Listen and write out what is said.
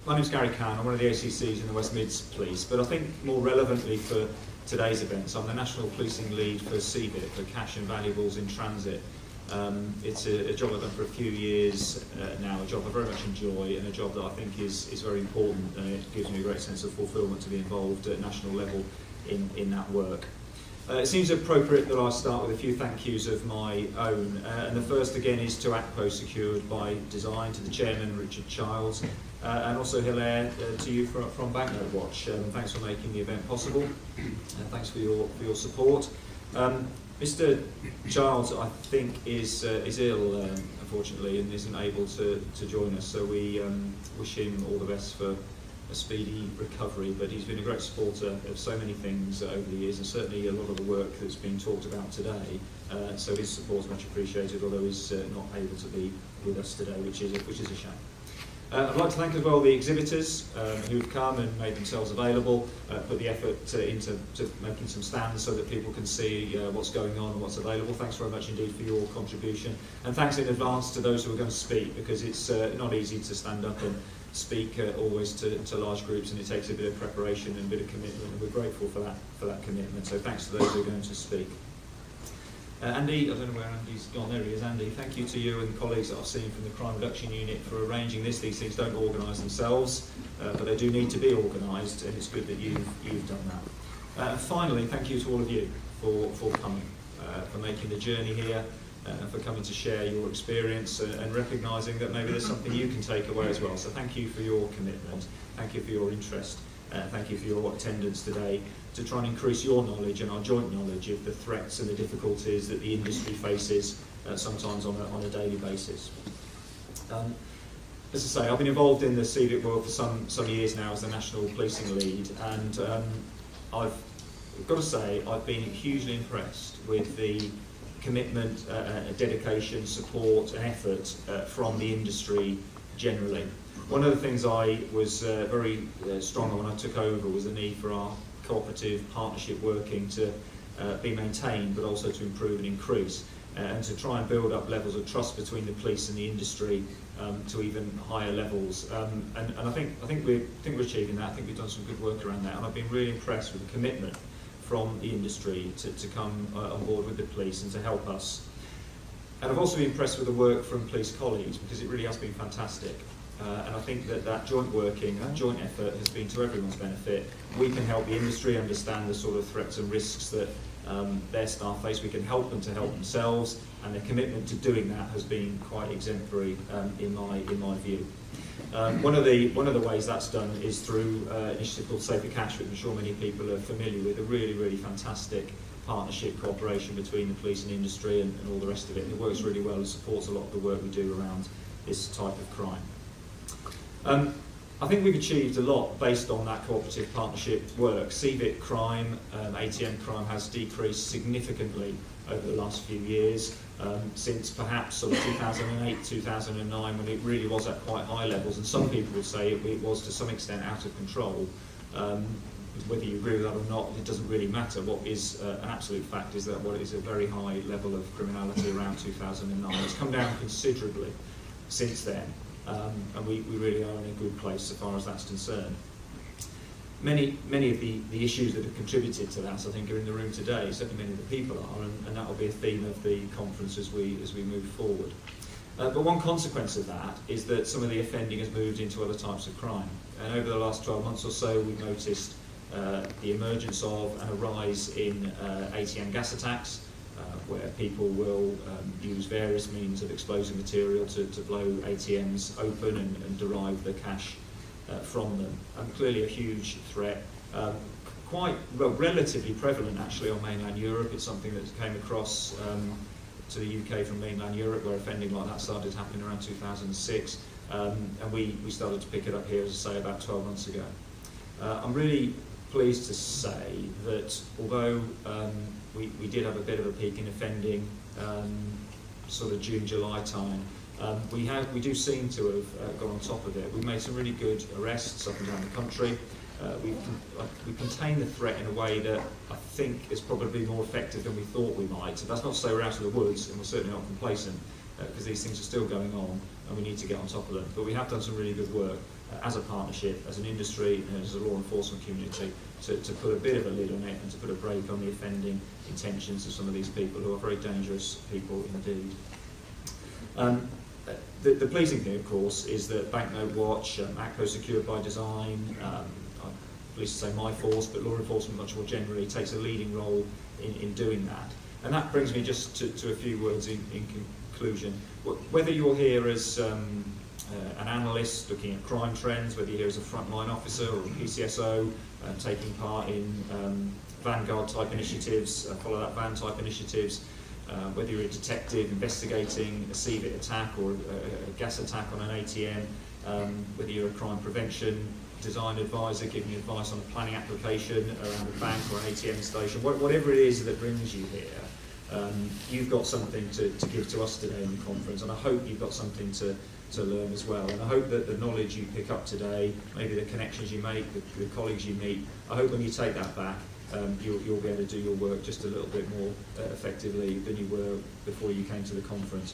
My name's Gareth Cann. I'm one of the ACCs in the West Mids Police, but I think more relevantly for today's events, I'm the National Policing Lead for CVIT, for Cash and Valuables in Transit. It's a job I've done for a few years now, a job I very much enjoy, and a job that I think is very important, and it gives me a great sense of fulfilment to be involved at national level in that work. It seems appropriate that I start with a few thank yous of my own, and the first again is to ACPO Secured by Design, to the chairman Richard Childs, and also Hilaire to you from Banknote Watch. Thanks for making the event possible, and thanks for your support. Mr. Childs, I think, is ill, unfortunately, and isn't able to join us, so we wish him all the best for a speedy recovery, but he's been a great supporter of so many things over the years, and certainly a lot of the work that's been talked about today, so his support is much appreciated, although he's not able to be with us today, which is a shame. I'd like to thank as well the exhibitors who've come and made themselves available, put the effort into making some stands so that people can see what's going on and what's available. Thanks very much indeed for your contribution, and thanks in advance to those who are going to speak, because it's not easy to stand up and speak always to large groups, and it takes a bit of preparation and a bit of commitment, and we're grateful for that commitment, so thanks to those who are going to speak. Andy, I don't know where Andy's gone. There he is. Andy, thank you to you and colleagues that I've seen from the Crime Reduction Unit for arranging this. These things don't organise themselves, but they do need to be organised, and it's good that you've done that. And finally, thank you to all of you for coming, for making the journey here, and for coming to share your experience and recognising that maybe there's something you can take away as well. So thank you for your commitment, thank you for your interest, thank you for your attendance today, to try and increase your knowledge and our joint knowledge of the threats and the difficulties that the industry faces sometimes on a daily basis. As I say, I've been involved in the CVIT world for some years now as the National Policing Lead, and I've got to say I've been hugely impressed with the commitment, dedication, support and effort from the industry generally. One of the things I was very strong on when I took over was the need for our cooperative partnership working to be maintained, but also to improve and increase, and to try and build up levels of trust between the police and the industry to even higher levels. And I think we're achieving that. I think we've done some good work around that, and I've been really impressed with the commitment from the industry to come on board with the police and to help us. And I've also been impressed with the work from police colleagues, because it really has been fantastic. And I think that joint working, that joint effort has been to everyone's benefit. We can help the industry understand the sort of threats and risks that their staff face. We can help them to help themselves, and their commitment to doing that has been quite exemplary in my view. One of the ways that's done is through an initiative called Safer Cash, which I'm sure many people are familiar with, a really fantastic partnership cooperation between the police and industry and all the rest of it. And it works really well and supports a lot of the work we do around this type of crime. I think we've achieved a lot based on that cooperative partnership work. CVIT crime, ATM crime has decreased significantly over the last few years, since perhaps sort of 2008, 2009, when it really was at quite high levels, and some people would say it was to some extent out of control. Whether you agree with that or not, it doesn't really matter. What is an absolute fact is that what is a very high level of criminality around 2009. It's come down considerably since then. And we really are in a good place as far as that's concerned. Many of the issues that have contributed to that, I think, are in the room today. Certainly many of the people are, and that will be a theme of the conference as we move forward. But one consequence of that is that some of the offending has moved into other types of crime. And over the last 12 months or so, we've noticed the emergence of and a rise in ATM gas attacks, where people will use various means of explosive material to blow ATMs open and derive the cash from them. Clearly a huge threat, relatively prevalent actually on mainland Europe. It's something that came across to the UK from mainland Europe, where offending like that started happening around 2006, and we started to pick it up here, as I say, about 12 months ago. I'm really pleased to say that although we did have a bit of a peak in offending sort of June, July time, we do seem to have gone on top of it. We've made some really good arrests up and down the country. We contain the threat in a way that I think is probably more effective than we thought we might. So that's not to say we're out of the woods, and we're certainly not complacent, because these things are still going on and we need to get on top of them. But we have done some really good work. as a partnership, as an industry, and as a law enforcement community, to put a bit of a lid on it and to put a brake on the offending intentions of some of these people who are very dangerous people indeed. The pleasing thing, of course, is that Banknote Watch, ACCO Secured by Design, I'm pleased to say my force, but law enforcement much more generally, takes a leading role in doing that. And that brings me just to a few words in conclusion. Whether you're here as an analyst looking at crime trends, whether you're here as a frontline officer or a PCSO taking part in Vanguard type initiatives, Follow That Van type initiatives, whether you're a detective investigating a CVIT attack or a gas attack on an ATM, whether you're a crime prevention design advisor giving advice on a planning application around a bank or an ATM station, whatever it is that brings you here, you've got something to give to us today in the conference, and I hope you've got something to learn as well. And I hope that the knowledge you pick up today, maybe the connections you make, the colleagues you meet, I hope when you take that back, you'll be able to do your work just a little bit more effectively than you were before you came to the conference.